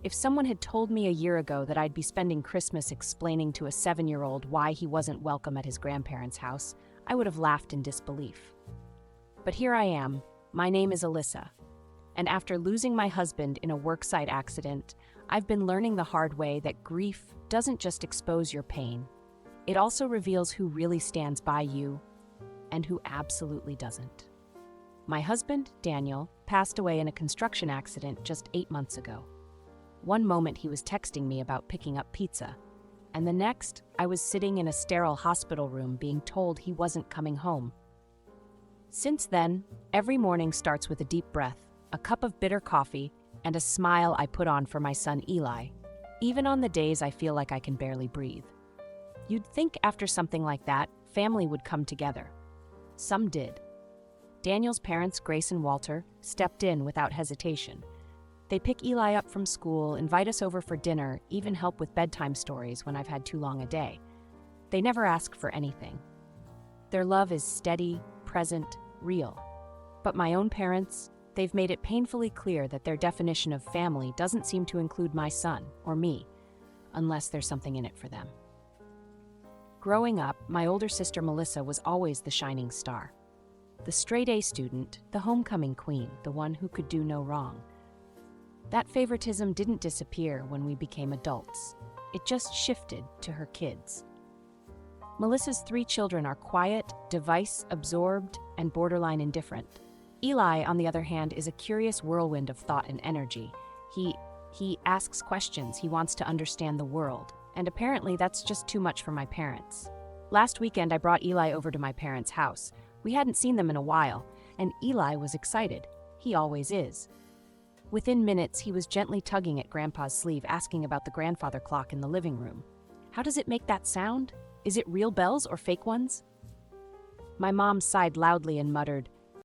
If someone had told me a year ago that I'd be spending Christmas explaining to a 7-year-old why he wasn't welcome at his grandparents' house, I would have laughed in disbelief. But here I am. My name is Alyssa. And after losing my husband in a worksite accident, I've been learning the hard way that grief doesn't just expose your pain. It also reveals who really stands by you and who absolutely doesn't. My husband, Daniel, passed away in a construction accident just 8 months ago. One moment he was texting me about picking up pizza, and the next I was sitting in a sterile hospital room being told he wasn't coming home. Since then, every morning starts with a deep breath, a cup of bitter coffee, and a smile I put on for my son Eli, even on the days I feel like I can barely breathe. You'd think after something like that, family would come together. Some did. Daniel's parents, Grace and Walter, stepped in without hesitation. They pick Eli up from school, invite us over for dinner, even help with bedtime stories when I've had too long a day. They never ask for anything. Their love is steady, present, real. But my own parents, they've made it painfully clear that their definition of family doesn't seem to include my son or me, unless there's something in it for them. Growing up, my older sister Melissa was always the shining star. The straight-A student, the homecoming queen, the one who could do no wrong. That favoritism didn't disappear when we became adults. It just shifted to her kids. Melissa's 3 children are quiet, device-absorbed, and borderline indifferent. Eli, on the other hand, is a curious whirlwind of thought and energy. He asks questions, he wants to understand the world, and apparently that's just too much for my parents. Last weekend, I brought Eli over to my parents' house. We hadn't seen them in a while, and Eli was excited. He always is. Within minutes, he was gently tugging at Grandpa's sleeve, asking about the grandfather clock in the living room. How does it make that sound? Is it real bells or fake ones? My mom sighed loudly and muttered,